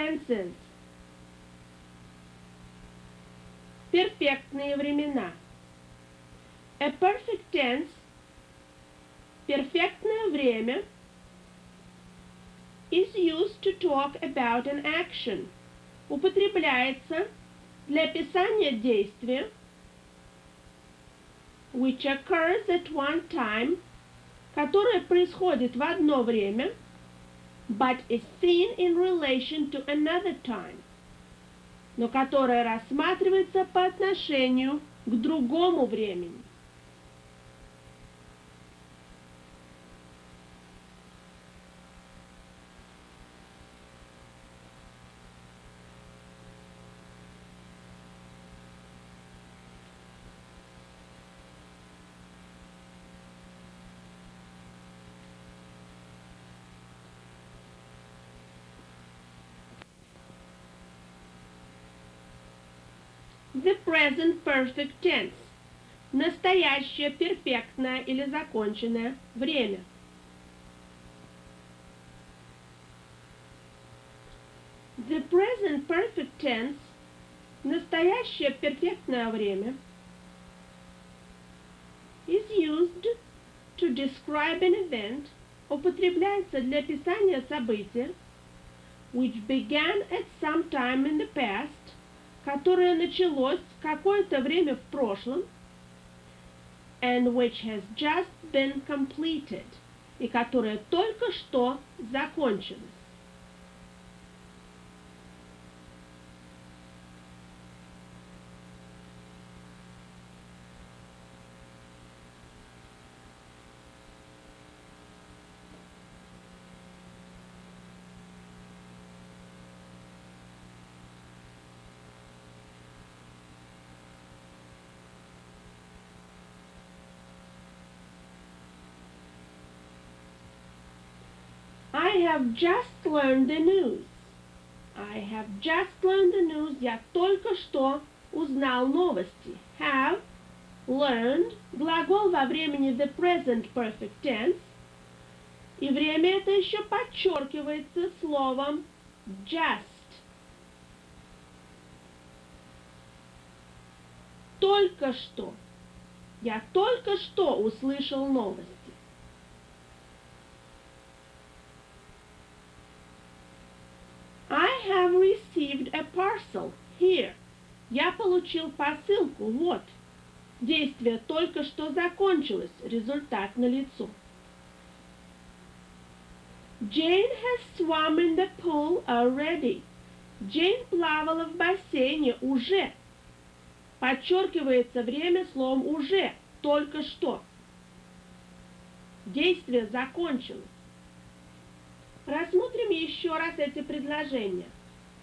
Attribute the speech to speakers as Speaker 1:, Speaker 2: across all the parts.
Speaker 1: tenses. Перфектные времена. A perfect tense, перфектное время, is used to talk about an action. Употребляется для описания действия which occurs at one time, которое происходит в одно время, but is seen in relation to another time, но которое рассматривается по отношению к другому времени. The present perfect tense. Настоящее перфектное или законченное время. The present perfect tense. Настоящее перфектное время is used to describe an event. Употребляется для описания события which began at some time in the past, которое началось какое-то время в прошлом, and which has just been completed, и которое только что закончилось. I have just learned the news. I have just learned the news. Я только что узнал новости. Have learned. Глагол во времени the present perfect tense. И время это еще подчеркивается словом just. Только что. Я только что услышал новости. I have received a parcel here. Я получил посылку. Вот. Действие только что закончилось. Результат налицо. Jane has swum in the pool already. Джейн плавала в бассейне уже. Подчеркивается время словом уже. Только что. Действие закончилось. Рассмотрим еще раз эти предложения.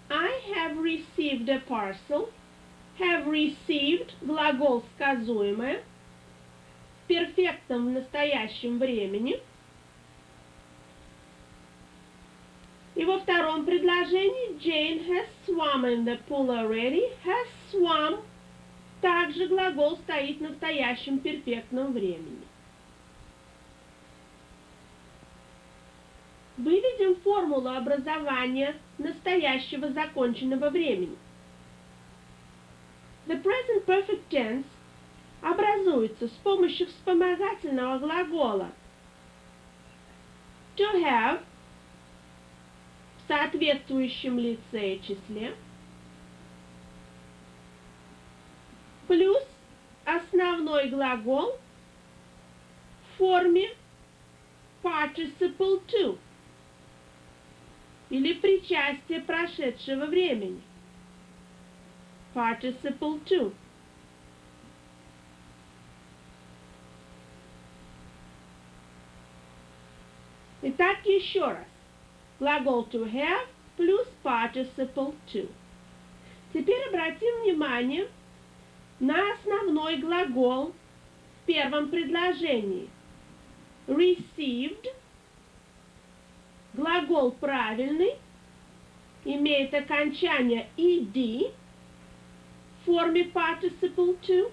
Speaker 1: I have received a parcel. Have received – глагол сказуемое. В перфектном в настоящем времени. И во втором предложении Jane has swum in the pool already. Has swum – также глагол стоит в настоящем перфектном времени. Выведем формулу образования настоящего законченного времени. The present perfect tense образуется с помощью вспомогательного глагола to have в соответствующем лице и числе плюс основной глагол в форме participle to или причастие прошедшего времени. Participle to. Итак, еще раз. Глагол to have плюс participle to. Теперь обратим внимание на основной глагол в первом предложении. Received. Глагол правильный, имеет окончание ed в форме participle to.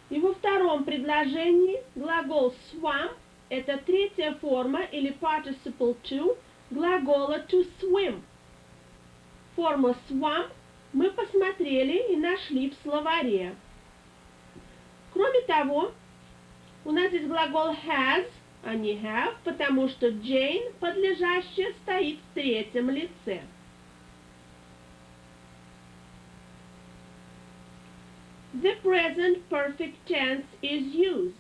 Speaker 1: И во втором предложении глагол swam – это третья форма или participle to глагола to swim. Форму swam мы посмотрели и нашли в словаре. Кроме того, у нас здесь глагол has, а не have, потому что Jane, подлежащее, стоит в третьем лице. The present perfect tense is used.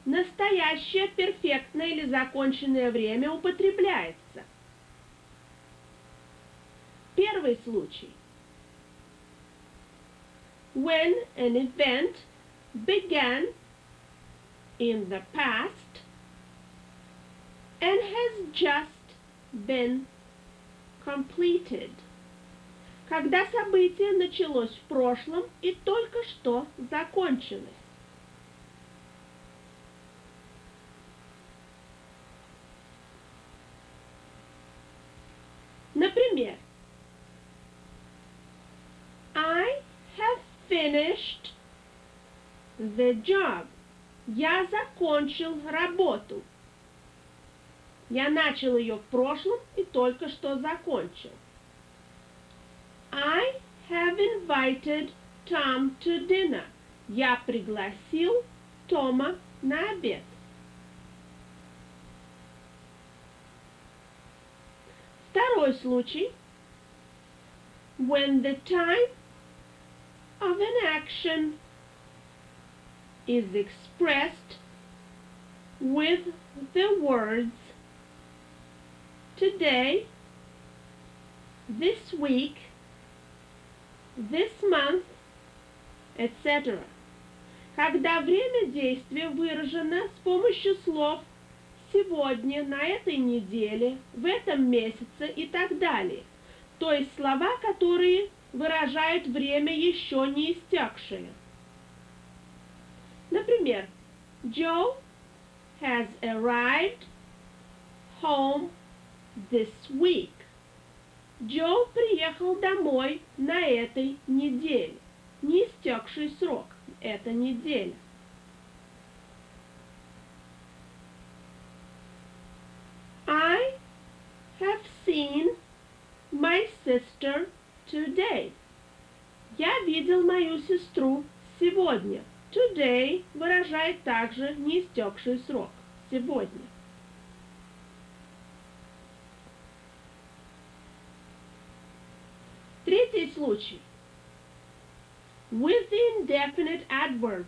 Speaker 1: Настоящее перфектное или законченное время употребляется. Первый случай. When an event began in the past and has just been completed. Когда событие началось в прошлом и только что закончилось. Например, I have finished the job. Я закончил работу. Я начал ее в прошлом и только что закончил. I have invited Tom to dinner. Я пригласил Тома на обед. Второй случай. When the time of an action is expressed with the words today, this week, this month, etc. Когда время действия выражено с помощью слов сегодня, на этой неделе, в этом месяце и так далее. То есть слова, которые выражают время еще не истекшее. Например, Joe has arrived home this week. Джо приехал домой на этой неделе. Не истекший срок. Это неделя. I have seen my sister today. Я видел мою сестру сегодня. Today выражает также не истекший срок. Сегодня. Третий случай. With the indefinite adverbs.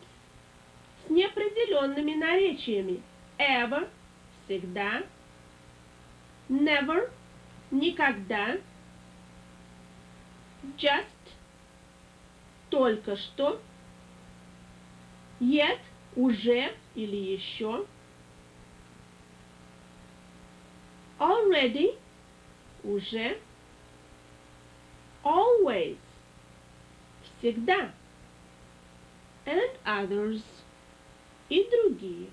Speaker 1: С неопределенными наречиями. Ever – всегда. Never – никогда. Just – только что. Yet – уже или еще. Already – уже. Always – всегда. And others – и другие.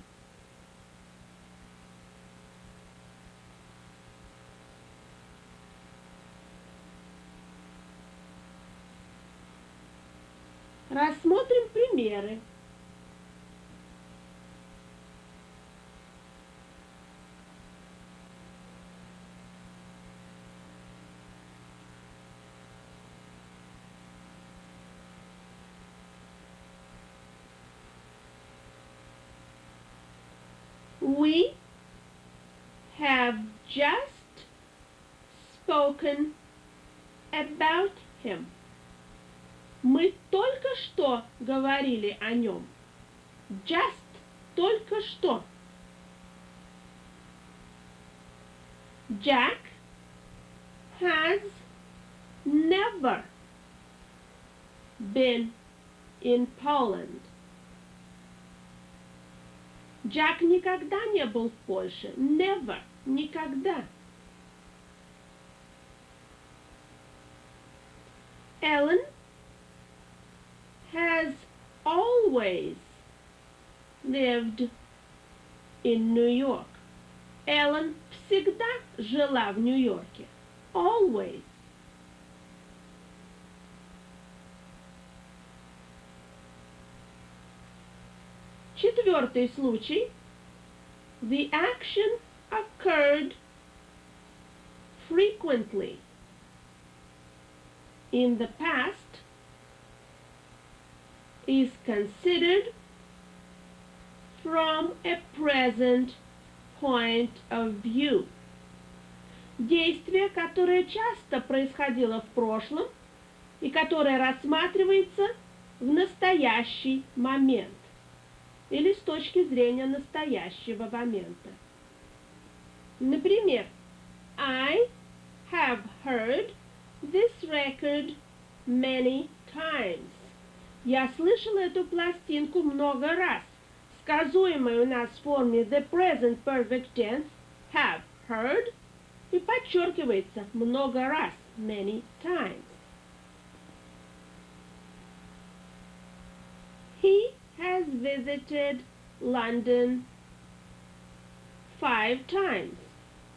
Speaker 1: Рассмотрим примеры. We have just spoken about him. Мы только что говорили о нем. Just – только что. Jack has never been in Poland. Джек никогда не был в Польше. Never. Никогда. Ellen has always lived in New York. Ellen всегда жила в Нью-Йорке. Always. Четвертый случай. The action occurred frequently. In the past is considered from a present point of view. Действие, которое часто происходило в прошлом и которое рассматривается в настоящий момент или с точки зрения настоящего момента. Например, I have heard this record many times. Я слышала эту пластинку много раз. Сказуемое у нас в форме the present perfect tense have heard и подчеркивается много раз, many times. He has visited London 5 times.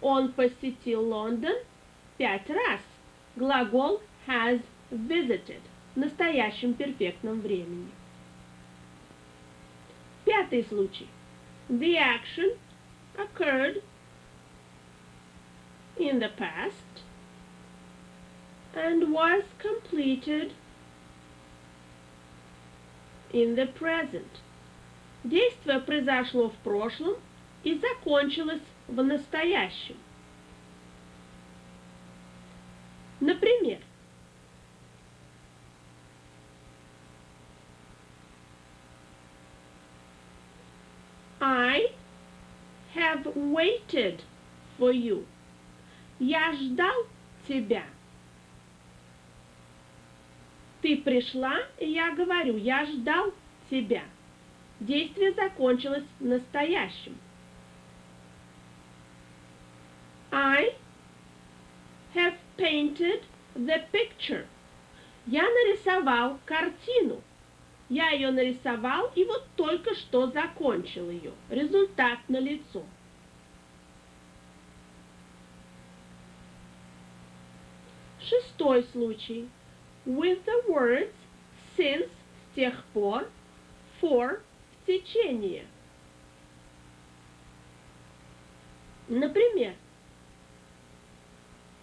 Speaker 1: Он посетил Лондон 5 раз. Глагол has visited в настоящем перфектном времени. Пятый случай. The action occurred in the past and was completed in the present. Действие произошло в прошлом и закончилось в настоящем. Например, I have waited for you. Я ждал тебя. Ты пришла, и я говорю, я ждал тебя. Действие закончилось в настоящем. I have painted the picture. Я нарисовал картину. Я ее нарисовал и вот только что закончил ее. Результат налицо. Шестой случай. With the words since, с тех пор, for, в течение. Например,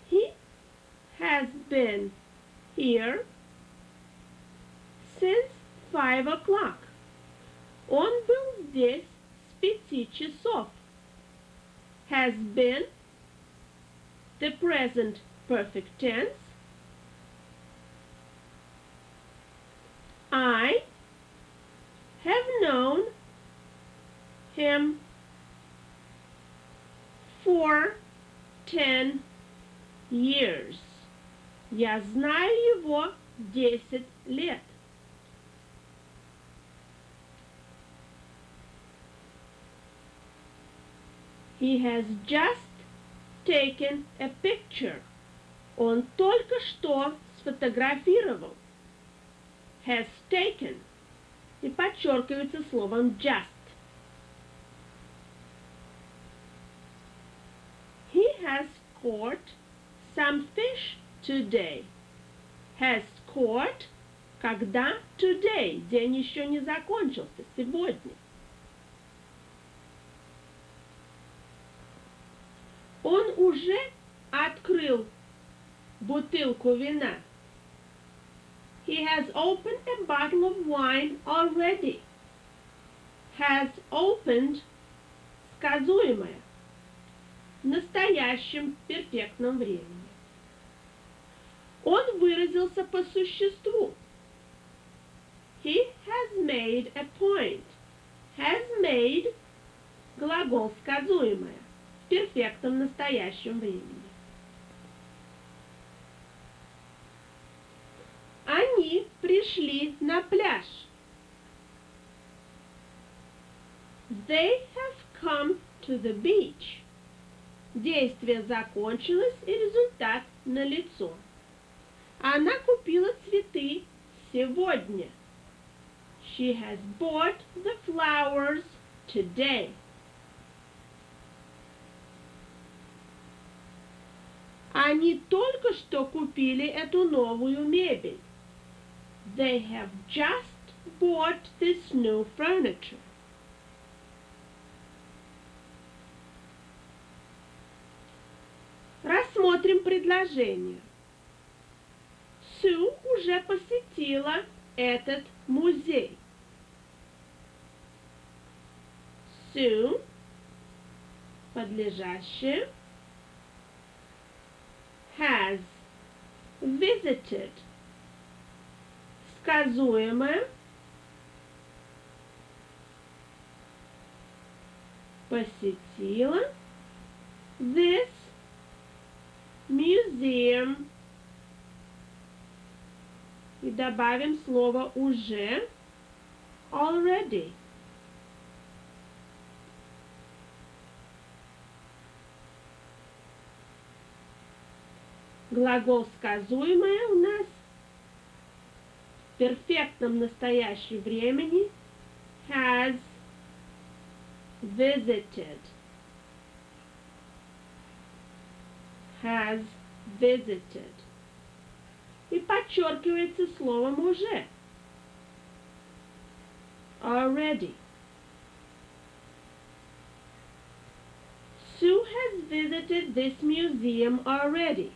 Speaker 1: he has been here since 5 o'clock. Он был здесь с 5 часов. Has been, the present perfect tense. I have known him for 10 years. Я знаю его 10 лет. He has just taken a picture. Он только что сфотографировал. Has taken. И подчеркивается словом just. He has caught some fish today. Has caught, когда today. День еще не закончился, сегодня. Он уже открыл бутылку вина. He has opened a bottle of wine already. Has opened, сказуемое, в настоящем перфектном времени. Он выразился по существу. He has made a point. Has made, глагол сказуемое, в перфектном настоящем времени. Они пришли на пляж. They have come to the beach. Действие закончилось, и результат налицо. Она купила цветы сегодня. She has bought the flowers today. Они только что купили эту новую мебель. They have just bought this new furniture. Рассмотрим предложение. Sue уже посетила этот музей. Sue, подлежащее, has visited, сказуемое, посетила, this museum. И добавим слово уже, already. Глагол сказуемое у нас в перфектном настоящем времени has visited. Has visited. И подчеркивается словом уже. Already. Sue has visited this museum already.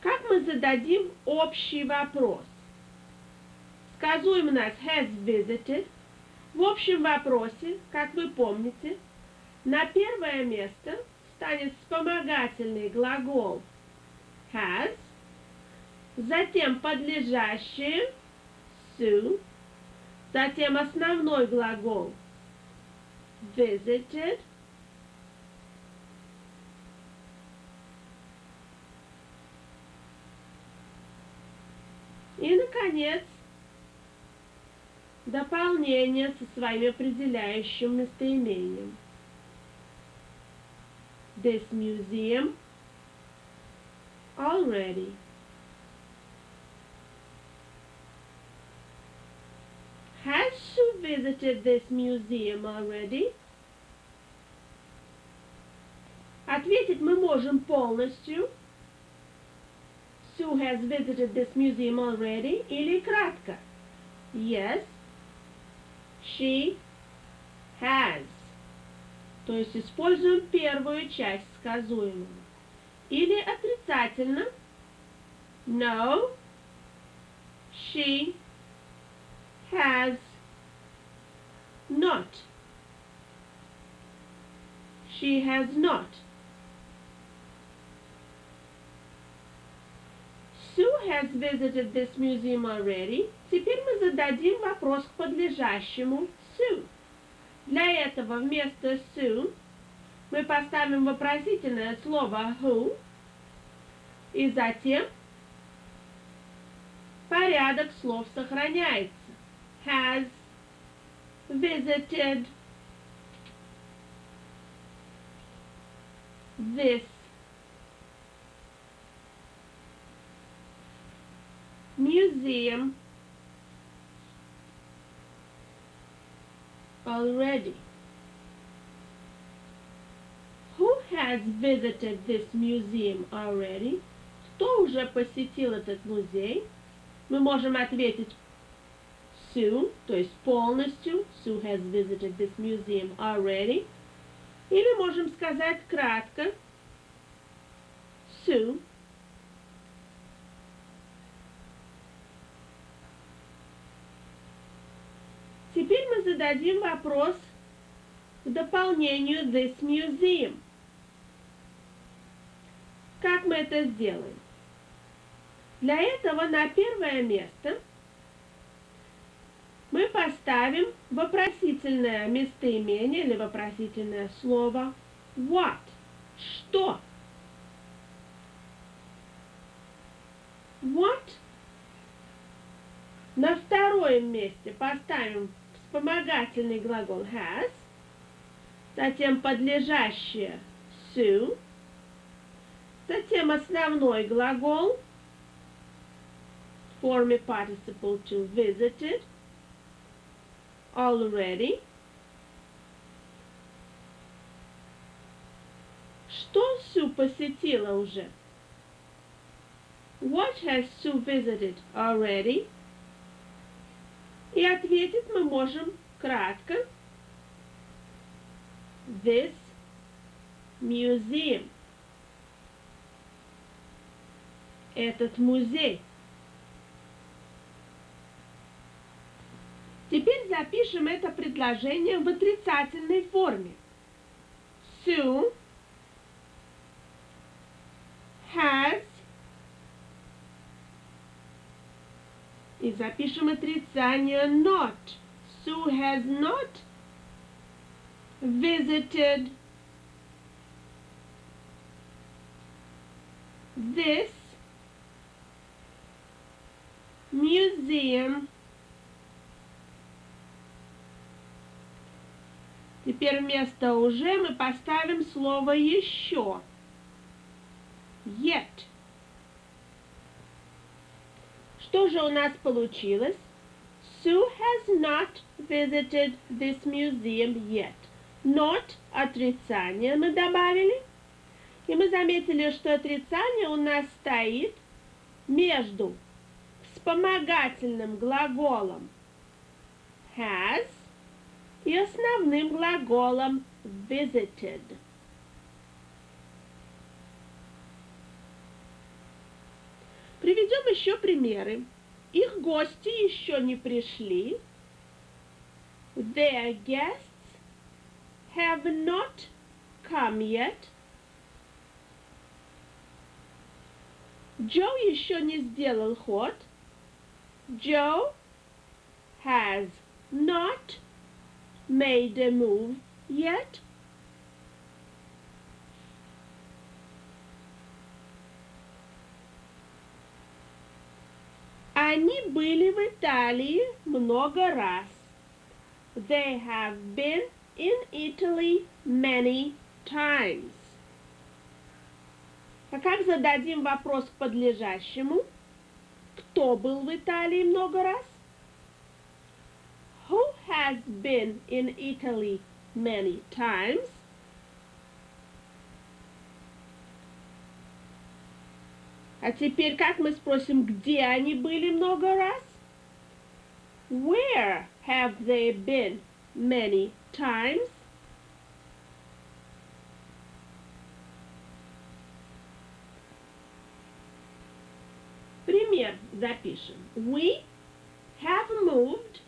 Speaker 1: Как мы зададим общий вопрос? Сказуем у нас has visited. В общем вопросе, как вы помните, на первое место станет вспомогательный глагол has, затем подлежащее Sue, затем основной глагол visited, и, наконец, дополнение со своим определяющим местоимением. This museum already. Has Sue visited this museum already? Ответить мы можем полностью. Sue has visited this museum already или кратко. Yes, she has. То есть используем первую часть сказуемого. Или отрицательно. No, she has not. She has not. Sue has visited this museum already. Теперь мы зададим вопрос к подлежащему Sue. Для этого вместо Sue мы поставим вопросительное слово who, и затем порядок слов сохраняется. Has visited this museum already. Who has visited this museum already? Кто уже посетил этот музей? Мы можем ответить Sue, то есть полностью. Sue has visited this museum already. Или можем сказать кратко Sue Теперь мы зададим вопрос к дополнению this museum. Как мы это сделаем? Для этого на первое место мы поставим вопросительное местоимение или вопросительное слово what. Что? What? На втором месте поставим вспомогательный глагол has, затем подлежащее Sue, затем основной глагол в форме participle to visited, already. Что Sue посетила уже? What has Sue visited already? И ответить мы можем кратко this museum. этот музей. Теперь запишем это предложение в отрицательной форме. Sue has, и запишем отрицание not. Sue has not visited this museum. Теперь вместо уже мы поставим слово еще. Yet. Что же у нас получилось? Sue has not visited this museum yet. Not отрицание мы добавили. И мы заметили, что отрицание у нас стоит между вспомогательным глаголом has и основным глаголом visited. Приведем еще примеры. Их гости еще не пришли. Their guests have not come yet. Джо еще не сделал ход. Joe has not made a move yet. Они были в Италии много раз. They have been in Italy many times. А как зададим вопрос к подлежащему? Кто был в Италии много раз? Who has been in Italy many times? А теперь как мы спросим, где они были много раз? Where have they been many times? Пример запишем. We have moved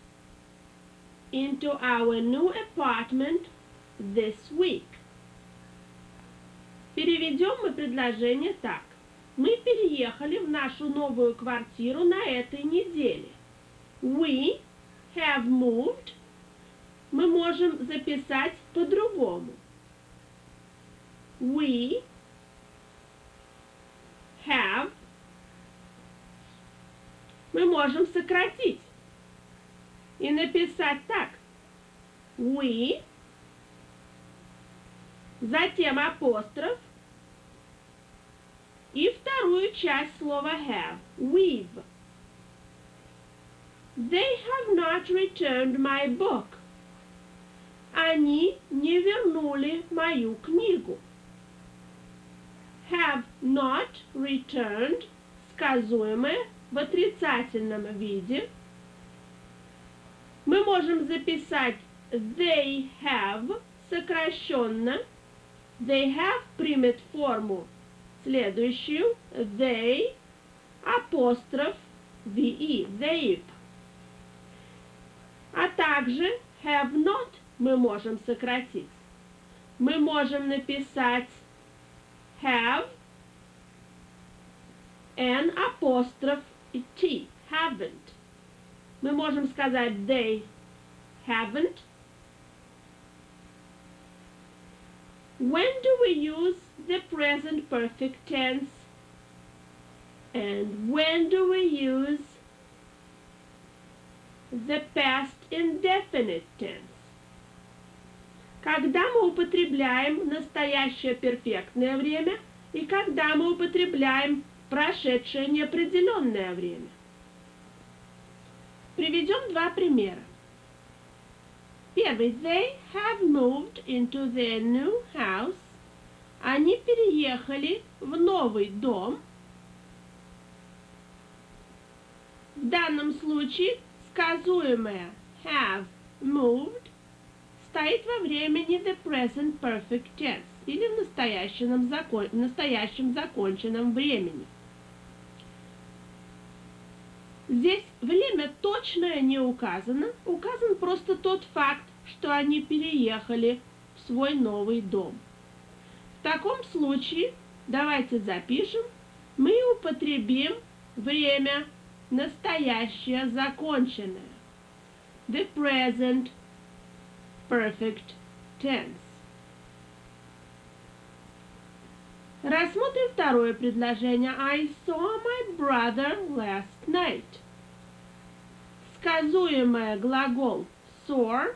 Speaker 1: into our new apartment this week. Переведем мы предложение так. Мы переехали в нашу новую квартиру на этой неделе. We have moved. Мы можем записать по-другому. We have. Мы можем сократить и написать так. We, затем апостроф и вторую часть слова have. We've. They have not returned my book. Они не вернули мою книгу. Have not returned, сказуемое в отрицательном виде. Мы можем записать they have сокращенно. They have примет форму следующую. They, апостроф, ve, they've. А также have not мы можем сократить. Мы можем написать have, n, апостроф, t, haven't. Мы можем сказать they haven't. When do we use the present perfect tense? And when do we use the past indefinite tense? Когда мы употребляем настоящее перфектное время и когда мы употребляем прошедшее неопределенное время. Приведем два примера. Первый. They have moved into their new house. Они переехали в новый дом. В данном случае сказуемое have moved стоит во времени the present perfect tense или в настоящем законченном времени. Здесь время точное не указано, указан просто тот факт, что они переехали в свой новый дом. В таком случае давайте запишем, мы употребим время настоящее законченное. The present perfect tense. Рассмотрим второе предложение. I saw my brother last night. Сказуемое глагол saw,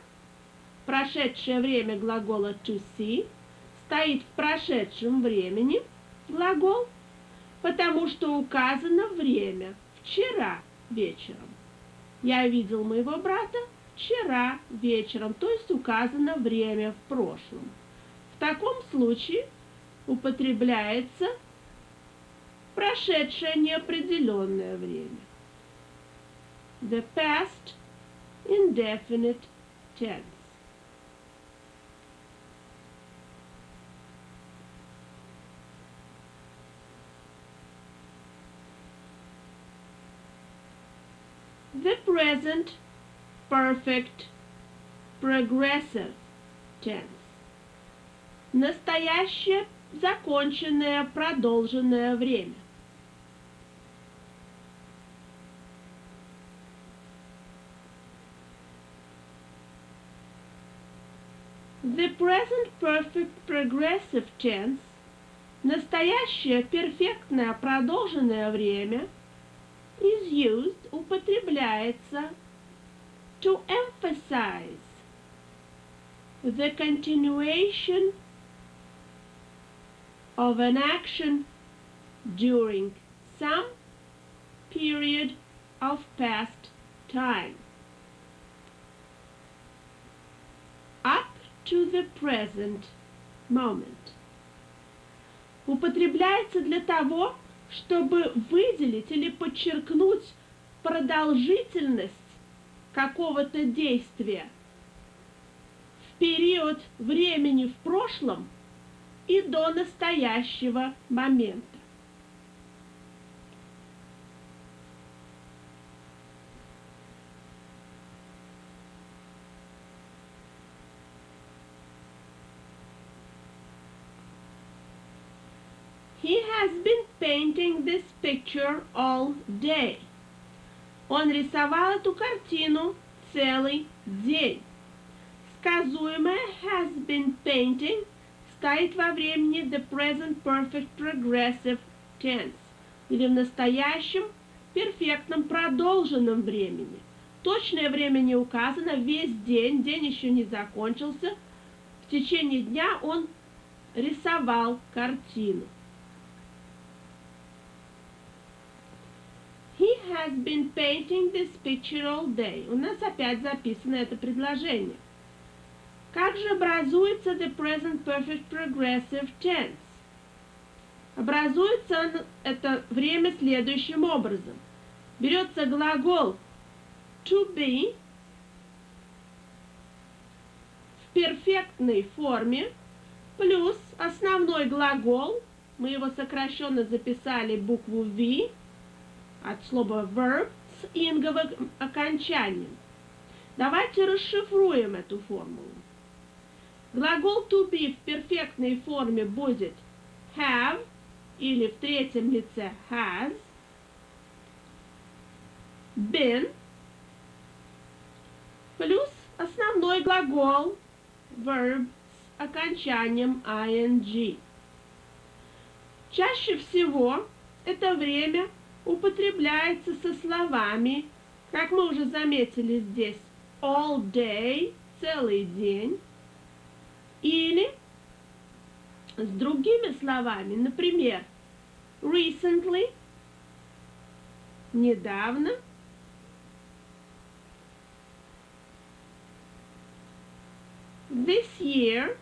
Speaker 1: прошедшее время глагола to see, стоит в прошедшем времени глагол, потому что указано время вчера вечером. Я видел моего брата вчера вечером, то есть указано время в прошлом. В таком случае употребляется прошедшее неопределенное время. The past indefinite tense. The present perfect progressive tense. Настоящее законченное продолженное время. The present perfect progressive tense, настоящее перфектное продолженное время, is used, употребляется, to emphasize the continuation of an action during some period of past time. Up to the present moment. Употребляется для того, чтобы выделить или подчеркнуть продолжительность какого-то действия в период времени в прошлом и до настоящего момента. He has been painting this picture all day. Он рисовал эту картину целый день. Сказуемое has been painting стоит во времени the present perfect progressive tense или в настоящем перфектном продолженном времени. Точное время не указано, весь день, день еще не закончился. В течение дня он рисовал картину. He has been painting this picture all day. У нас опять записано это предложение. Как же образуется the present perfect progressive tense? Образуется это время следующим образом. Берется глагол to be в перфектной форме плюс основной глагол, мы его сокращенно записали букву V, от слова verb с инговым окончанием. Давайте расшифруем эту формулу. Глагол to be в перфектной форме будет have или в третьем лице has, been плюс основной глагол verb с окончанием ing. Чаще всего это время употребляется со словами, как мы уже заметили здесь, all day, целый день, или с другими словами, например, recently, недавно, this year,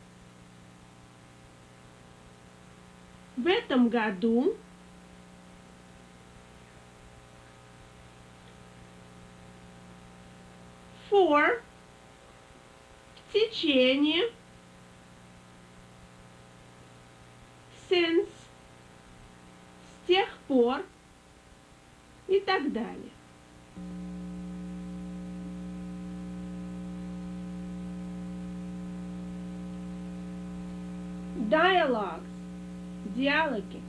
Speaker 1: в этом году, for, в течение, since, с тех пор и так далее. Dialogues. Диалоги.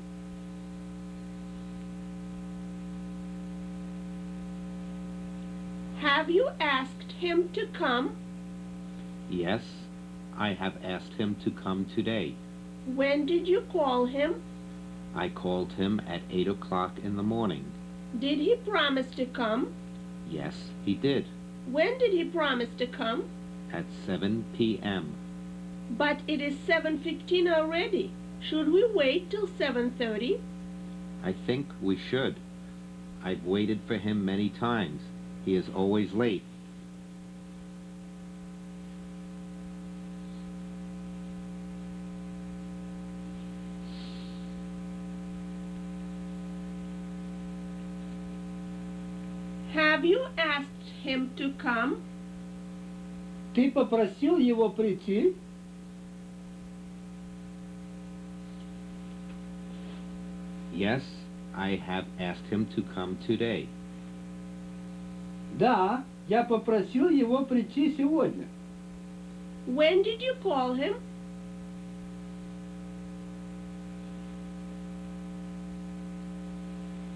Speaker 1: Have you asked him to come?
Speaker 2: Yes, I have asked him to come today.
Speaker 1: When did you call him?
Speaker 2: I called him at 8 o'clock in the morning.
Speaker 1: Did he promise to come?
Speaker 2: Yes, he did.
Speaker 1: When did he promise to come?
Speaker 2: At 7 p.m.
Speaker 1: But it is 7:15 already. Should we wait till 7:30?
Speaker 2: I think we should. I've waited for him many times. He is always late.
Speaker 1: Have you asked him to come?
Speaker 3: Ты попросил его прийти?
Speaker 2: Yes, I have asked him to come today.
Speaker 3: Да, я попросил его прийти сегодня.
Speaker 1: When did you call him?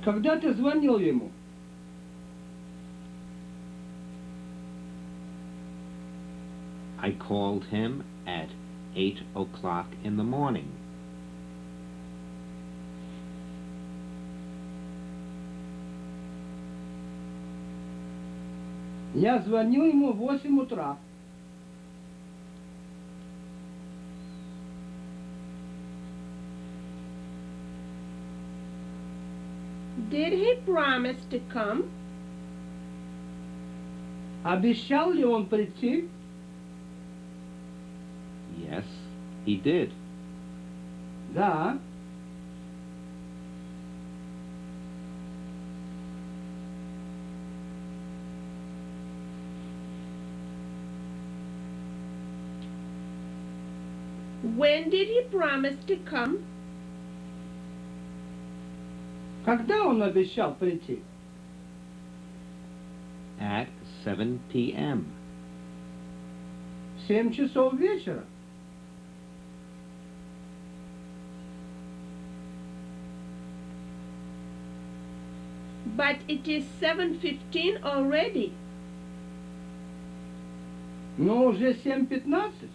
Speaker 3: Когда ты звонил ему?
Speaker 2: I called him at 8 o'clock in the morning.
Speaker 3: Я звонил ему в 8 утра.
Speaker 1: Did he promise to come?
Speaker 3: Обещал ли он прийти?
Speaker 2: Yes, he did.
Speaker 3: Да.
Speaker 1: When did he promise to come?
Speaker 3: Когда он обещал прийти?
Speaker 2: At 7 p.m.
Speaker 3: В 7 часов вечера.
Speaker 1: But it is 7:15 already.
Speaker 3: Но уже 7:15.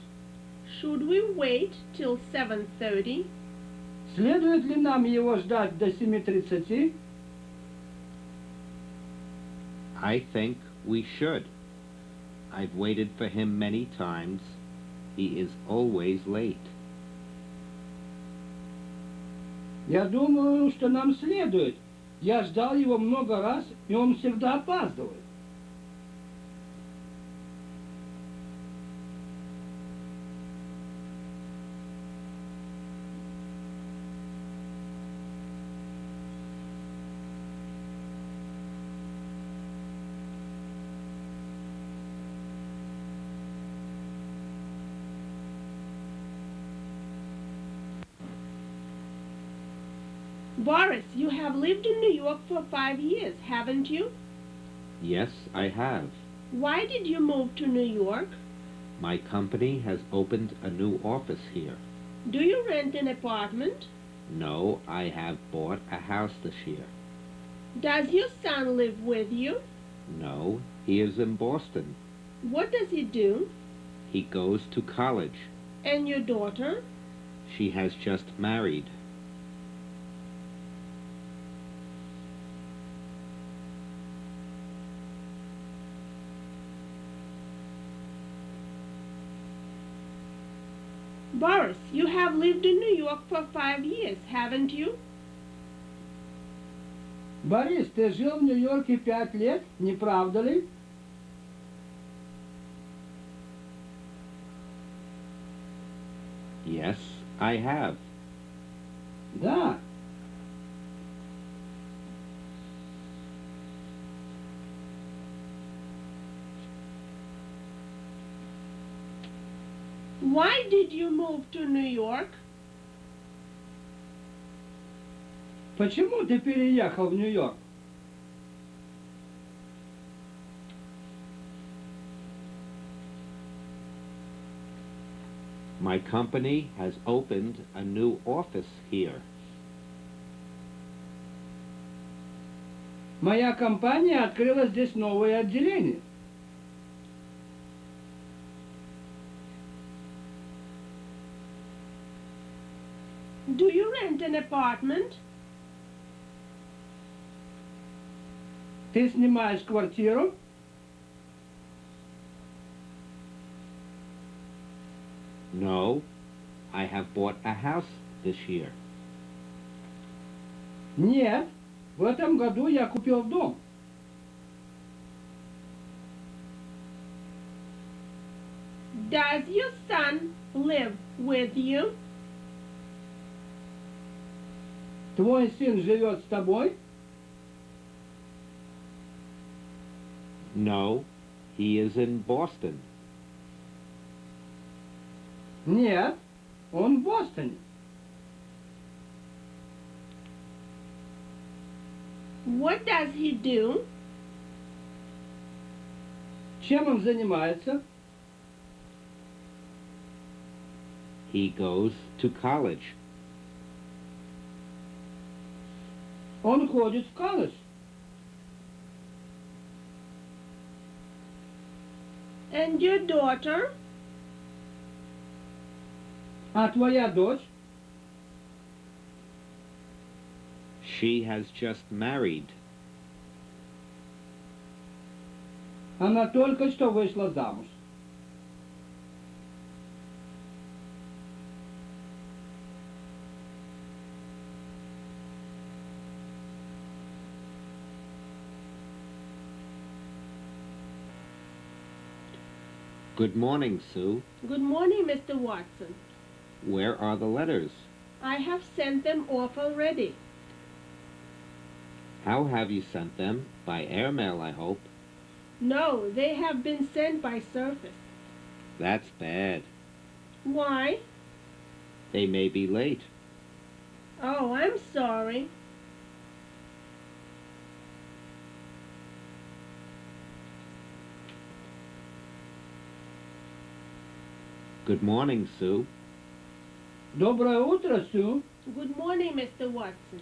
Speaker 1: Should we wait till 7:30?
Speaker 3: Следует ли нам его ждать до 7:30?
Speaker 2: I think we should. I've waited for him many times. He is always late.
Speaker 3: Я думаю, что нам следует. Я ждал его много раз, и он всегда опаздывает.
Speaker 1: Boris, you have lived in New York for 5 years, haven't you?
Speaker 2: Yes, I have.
Speaker 1: Why did you move to New York?
Speaker 2: My company has opened a new office here.
Speaker 1: Do you rent an apartment?
Speaker 2: No, I have bought a house this year.
Speaker 1: Does your son live with you?
Speaker 2: No, he is in Boston.
Speaker 1: What does he do?
Speaker 2: He goes to college.
Speaker 1: And your daughter?
Speaker 2: She has just married.
Speaker 1: Boris, you have lived in New York for 5 years, haven't you?
Speaker 3: Борис, ты жил в Нью-Йорке 5 лет, не правда ли?
Speaker 2: Yes, I have.
Speaker 3: Да.
Speaker 1: Why did you move to New York?
Speaker 3: Почему ты переехал в Нью-Йорк?
Speaker 2: My company has opened a new office here.
Speaker 3: Моя компания открыла здесь новое отделение.
Speaker 1: Do you rent an apartment?
Speaker 3: Ты снимаешь квартиру?
Speaker 2: No, I have bought a house this year.
Speaker 3: Нет, в этом году я купил дом.
Speaker 1: Does your son live with you?
Speaker 3: Твой сын живет с тобой?
Speaker 2: No, he is in Boston.
Speaker 3: Нет, он в Бостоне.
Speaker 1: What does he do?
Speaker 3: Чем он занимается?
Speaker 2: He goes to college.
Speaker 3: Он ходит в колледж.
Speaker 1: And your daughter?
Speaker 3: А твоя дочь?
Speaker 2: She has just married.
Speaker 3: Она только что вышла замуж.
Speaker 2: Good morning, Sue.
Speaker 1: Good morning, Mr. Watson.
Speaker 2: Where are the letters?
Speaker 1: I have sent them off already.
Speaker 2: How have you sent them? By airmail, I hope.
Speaker 1: No, they have been sent by surface.
Speaker 2: That's bad.
Speaker 1: Why?
Speaker 2: They may be late.
Speaker 1: Oh, I'm sorry.
Speaker 2: Good morning, Sue.
Speaker 3: Доброе утро, Сю.
Speaker 1: Good morning, Mr. Watson.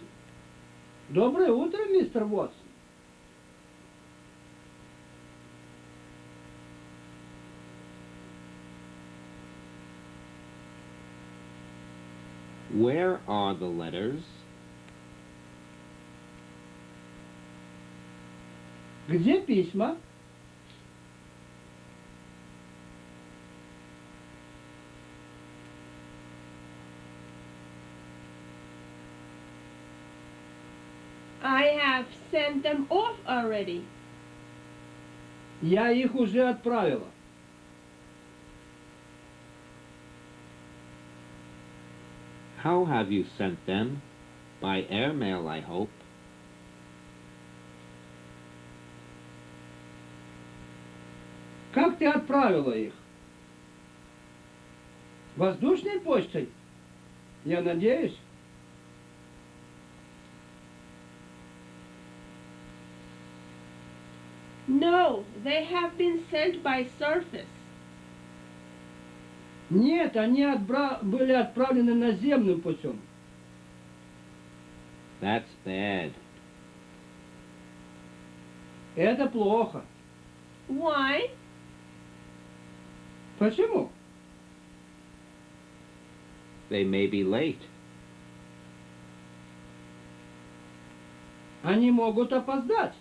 Speaker 3: Доброе утро, мистер Уотсон.
Speaker 2: Where are the letters?
Speaker 3: Где письма?
Speaker 1: I have sent them off already.
Speaker 3: Я их уже отправила.
Speaker 2: How have you sent them? By airmail, I hope.
Speaker 3: Как ты отправила их? Воздушной почтой? Я надеюсь.
Speaker 1: No, they have been sent by surface.
Speaker 3: Нет, они были отправлены наземным путем.
Speaker 2: That's bad.
Speaker 3: Это плохо.
Speaker 1: Why?
Speaker 3: Почему?
Speaker 2: They may be late.
Speaker 3: Они могут опоздать.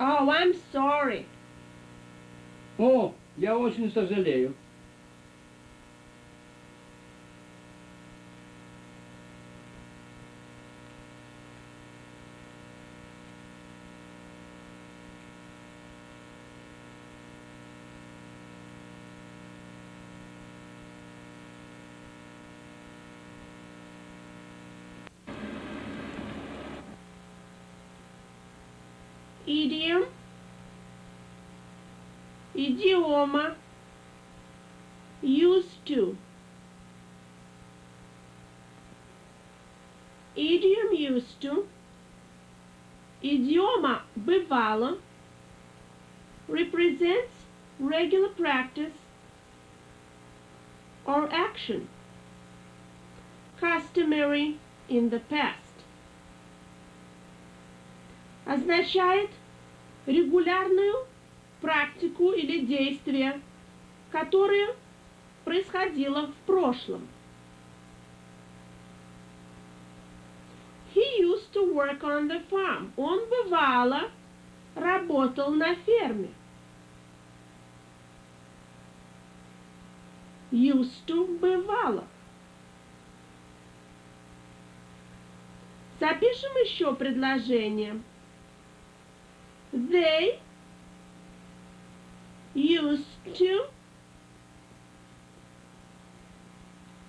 Speaker 1: Oh, I'm sorry.
Speaker 3: О, я очень сожалею.
Speaker 1: Idiom. Idioma. Used to. Idiom used to. Идиома «бывало» represents regular practice or action, customary in the past. Означает регулярную практику или действие, которое происходило в прошлом. He used to work on the farm. Он бывало работал на ферме. Used to бывало. Запишем еще предложение. They used to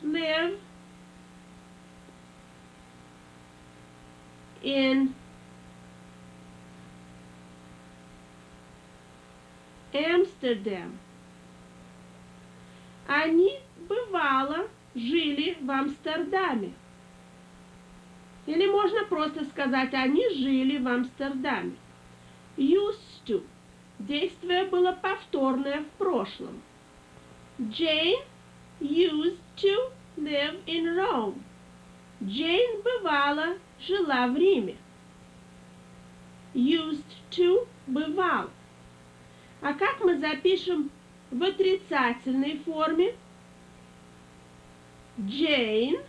Speaker 1: live in Amsterdam. Они бывало жили в Амстердаме. Или можно просто сказать, они жили в Амстердаме. Used to. Действие было повторное в прошлом. Jane used to live in Rome. Jane бывало жила в Риме. Used to бывал. А как мы запишем в отрицательной форме? Jane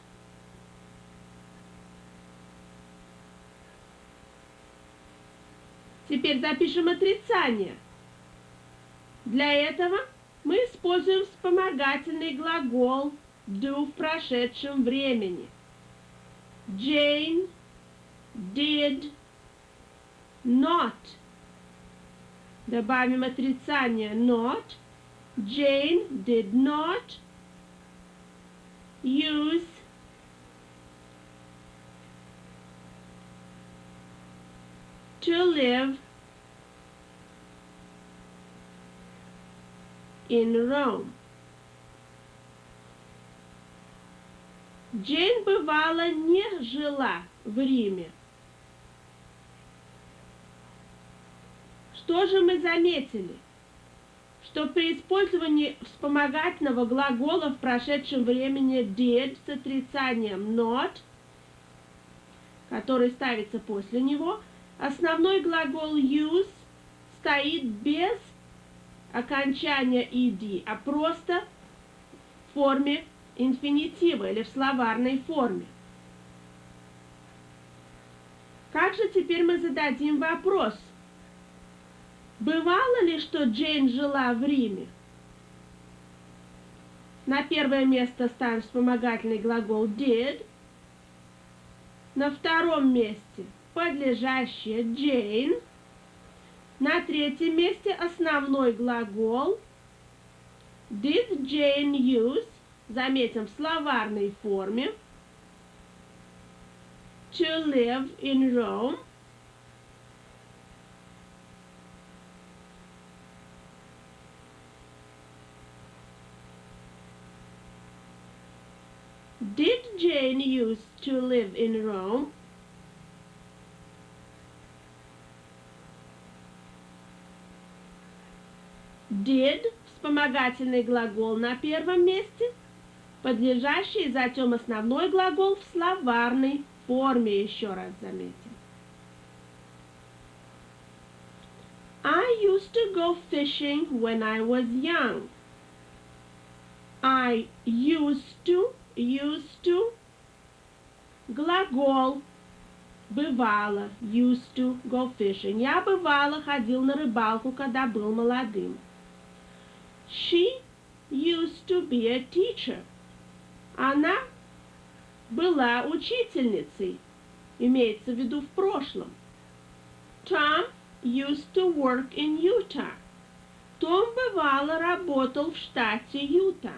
Speaker 1: Теперь запишем отрицание. Для этого мы используем вспомогательный глагол do в прошедшем времени. Jane did not. Добавим отрицание not. Jane did not use to live in Rome. Джейн бывало не жила в Риме. Что же мы заметили? Что при использовании вспомогательного глагола в прошедшем времени did с отрицанием not, который ставится после него, основной глагол use стоит без окончания ed, а просто в форме инфинитива или в словарной форме. Как же теперь мы зададим вопрос? Бывало ли, что Джейн жила в Риме? На первое место ставим вспомогательный глагол did. На втором месте подлежащее Jane. На третьем месте основной глагол did Jane use, заметим, в словарной форме, to live in Rome. Did Jane use to live in Rome? Did – вспомогательный глагол на первом месте, подлежащий, затем основной глагол в словарной форме, еще раз заметим. I used to go fishing when I was young. I used to глагол бывало, used to go fishing. Я бывало ходил на рыбалку, когда был молодым. She used to be a teacher. Она была учительницей, имеется в виду в прошлом. Tom used to work in Utah. Том бывало работал в штате Юта.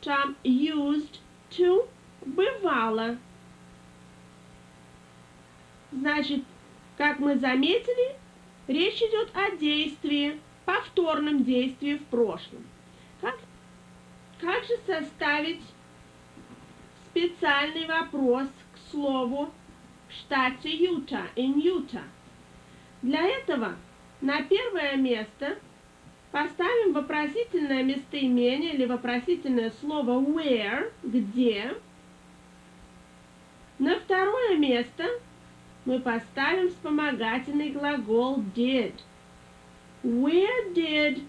Speaker 1: Tom used to бывало. Значит, как мы заметили, речь идет о действии, повторном действии в прошлом. Как же составить специальный вопрос к слову в штате Юта, in Юта. Для этого на первое место поставим вопросительное местоимение или вопросительное слово where, где. На второе место мы поставим вспомогательный глагол did. Where did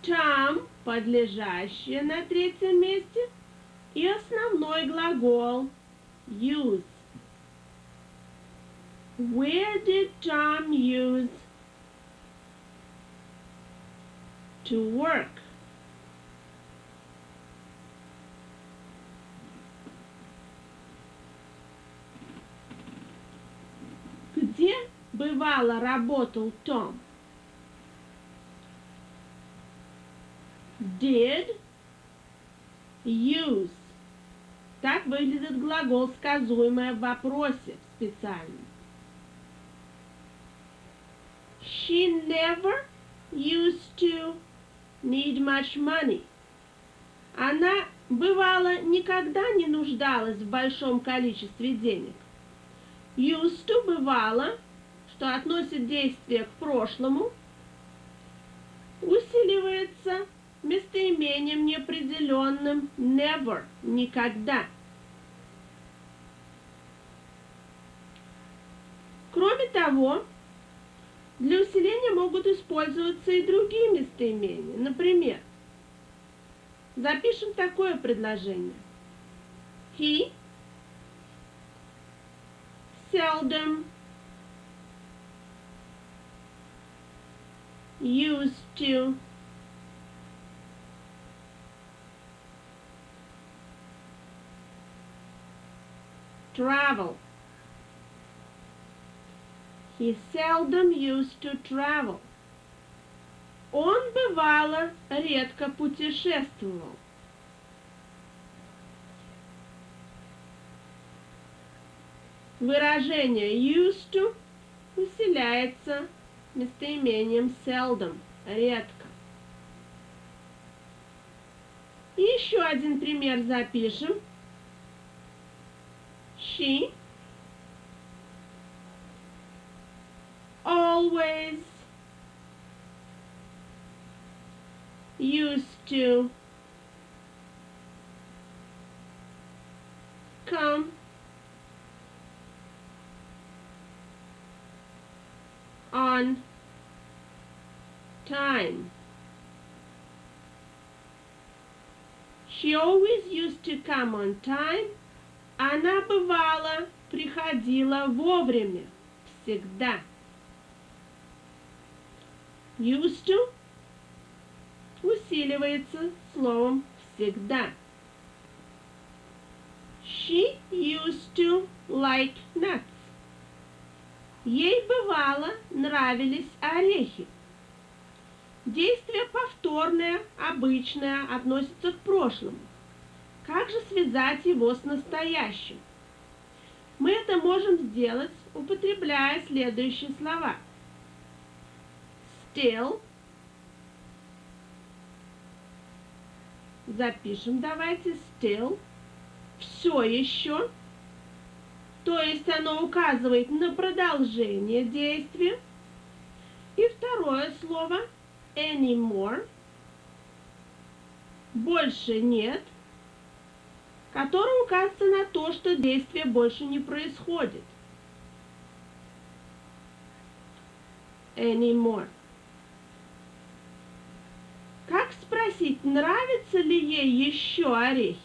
Speaker 1: Tom, подлежащее на третьем месте, и основной глагол use. Where did Tom use to work? Где бывало работал Том? Did use. Так выглядит глагол, сказуемое в вопросе специально. She never used to need much money. Она, бывало, никогда не нуждалась в большом количестве денег. Used to бывало, что относит действие к прошлому, усиливается местоимением неопределенным never, никогда. Кроме того, для усиления могут использоваться и другие местоимения. Например, запишем такое предложение. He seldom used to travel. He seldom used to travel. Он, бывало, редко путешествовал. Выражение used to усиляется местоимением seldom, редко. И еще один пример запишем. She always used to come on time. She always used to come on time. Она, бывало, приходила вовремя, всегда. Used to усиливается словом всегда. She used to like nuts. Ей, бывало, нравились орехи. Действие повторное, обычное, относится к прошлому. Как же связать его с настоящим? Мы это можем сделать, употребляя следующие слова. Still. Запишем давайте still. Все еще. То есть оно указывает на продолжение действия. И второе слово anymore. Больше нет. Которое указывается на то, что действие больше не происходит. Anymore. Как спросить, нравятся ли ей еще орехи?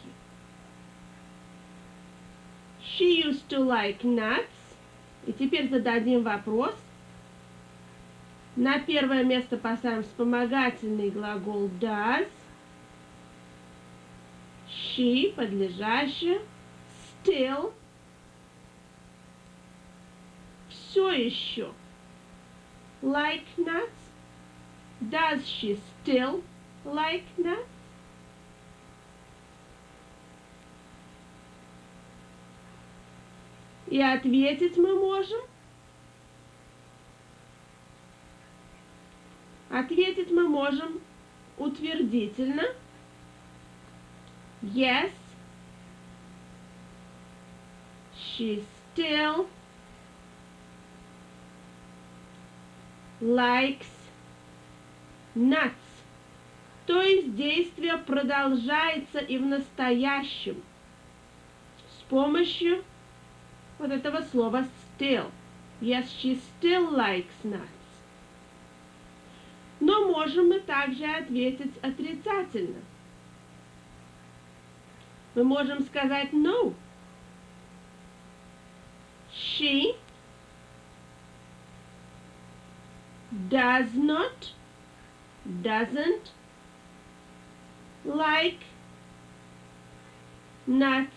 Speaker 1: She used to like nuts. И теперь зададим вопрос. На первое место поставим вспомогательный глагол does. She, подлежащее. Still. Все еще. Like nuts. Does she still like nuts? И ответить мы можем. Ответить мы можем утвердительно. Yes, she still likes nuts. То есть действие продолжается и в настоящем с помощью вот этого слова still. Yes, she still likes nuts. Но можем мы также ответить отрицательно. Мы можем сказать no. She doesn't like nuts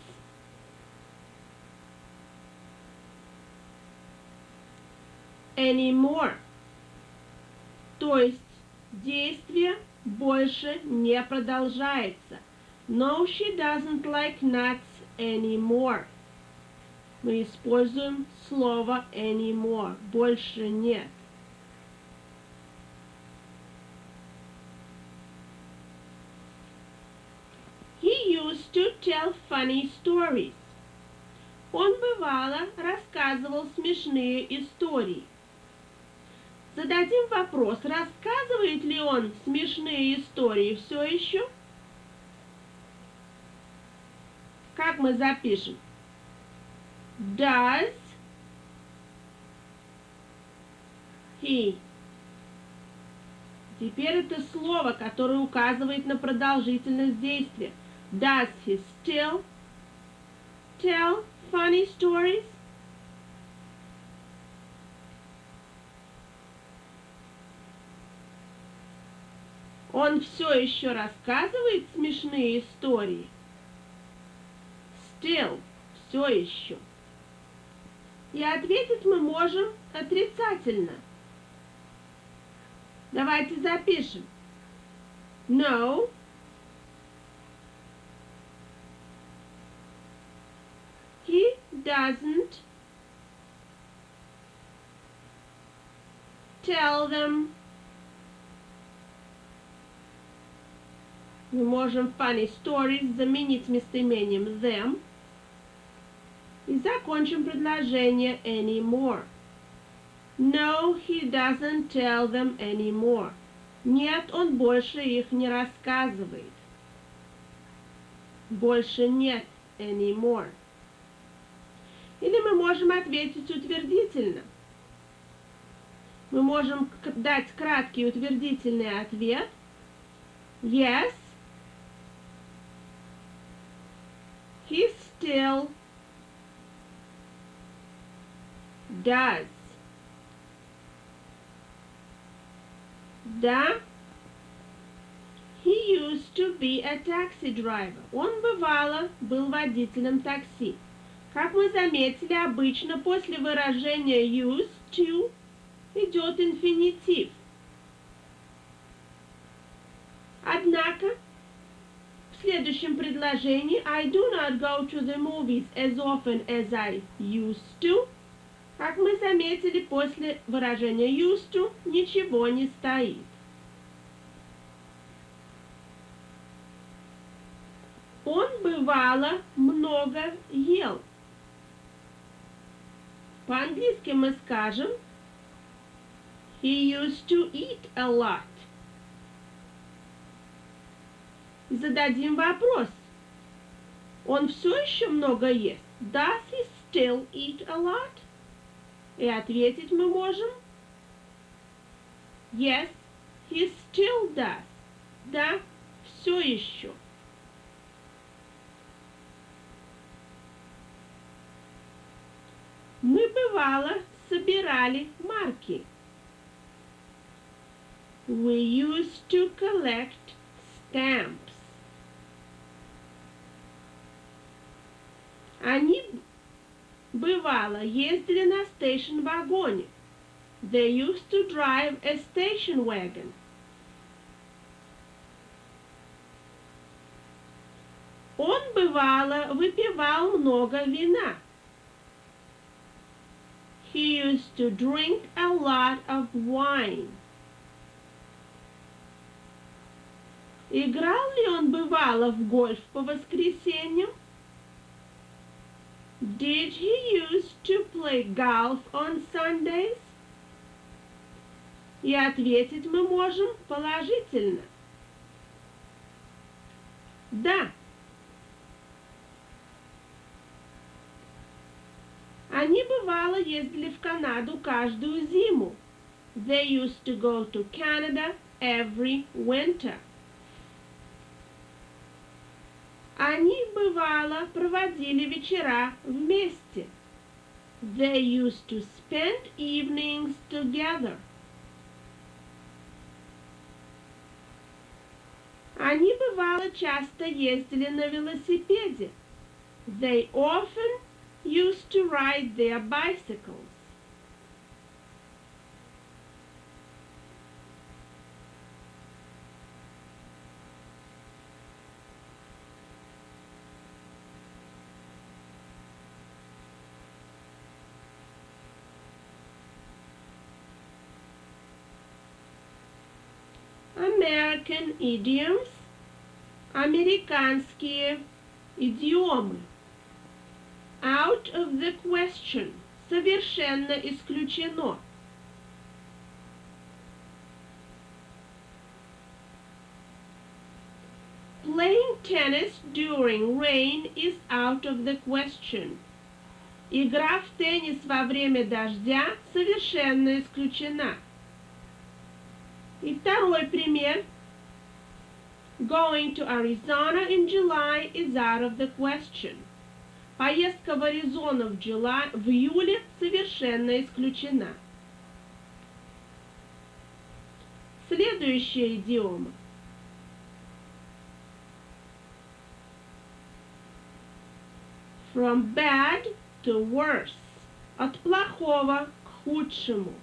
Speaker 1: anymore. То есть действие больше не продолжается. No, she doesn't like nuts anymore. Мы используем слово anymore. Больше нет. He used to tell funny stories. Он бывало рассказывал смешные истории. Зададим вопрос, рассказывает ли он смешные истории все еще? Как мы запишем? Does he? Теперь это слово, которое указывает на продолжительность действия. Does he still tell funny stories? Он все еще рассказывает смешные истории? Still, все еще. И ответить мы можем отрицательно. Давайте запишем. No, he doesn't tell them. Мы можем funny stories заменить местоимением them и закончим предложение anymore. No, he doesn't tell them anymore. Нет, он больше их не рассказывает. Больше нет anymore. Или мы можем ответить утвердительно. Мы можем дать краткий утвердительный ответ. Yes, he still does. Да, he used to be a taxi driver. Он бывало был водителем такси. Как мы заметили, обычно после выражения used to идет инфинитив. Однако, в следующем предложении I do not go to the movies as often as I used to. Как мы заметили, после выражения used to ничего не стоит. Он бывало много ел. По-английски мы скажем He used to eat a lot. И зададим вопрос. Он все еще много ест? Does he still eat a lot? И ответить мы можем Yes, he still does. Да, все еще. Мы бывало собирали марки. We used to collect stamps. Они бывало ездили на стейшн-вагоне. They used to drive a station wagon. Он бывало выпивал много вина. He used to drink a lot of wine. Играл ли он бывало в гольф по воскресеньям? Did he used to play golf on Sundays? И ответить мы можем положительно. Да. Они бывало ездили в Канаду каждую зиму. They used to go to Canada every winter. Они бывало проводили вечера вместе. They used to spend evenings together. Они бывало часто ездили на велосипеде. They often used to ride their bicycles. American idioms. Американские идиомы. Out of the question. Совершенно исключено. Playing tennis during rain is out of the question. Игра в теннис во время дождя совершенно исключена. И второй пример. Going to Arizona in July is out of the question. Поездка в Аризону в июле совершенно исключена. Следующая идиома. From bad to worse. От плохого к худшему.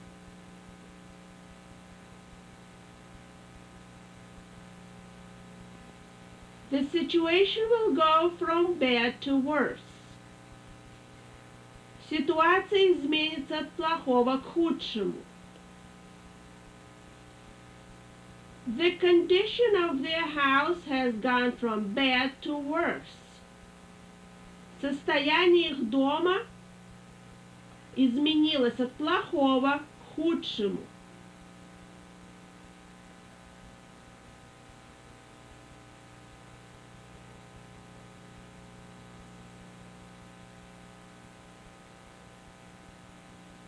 Speaker 1: The situation will go from bad to worse. Ситуация изменится от плохого к худшему. The condition of their house has gone from bad to worse. Состояние их дома изменилось от плохого к худшему.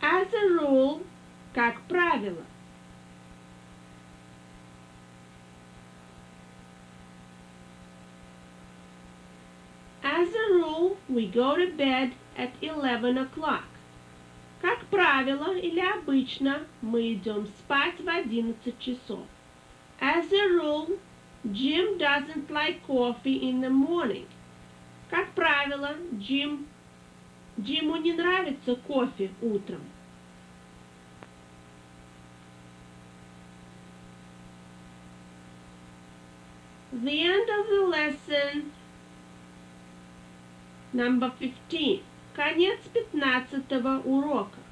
Speaker 1: As a rule, как правило. As a rule, we go to bed at 11 o'clock. Как правило или обычно, мы идем спать в 11 часов. As a rule, Jim doesn't like coffee in the morning. Как правило, Джиму не нравится кофе утром. The end of the lesson number 15. Конец 15-го урока.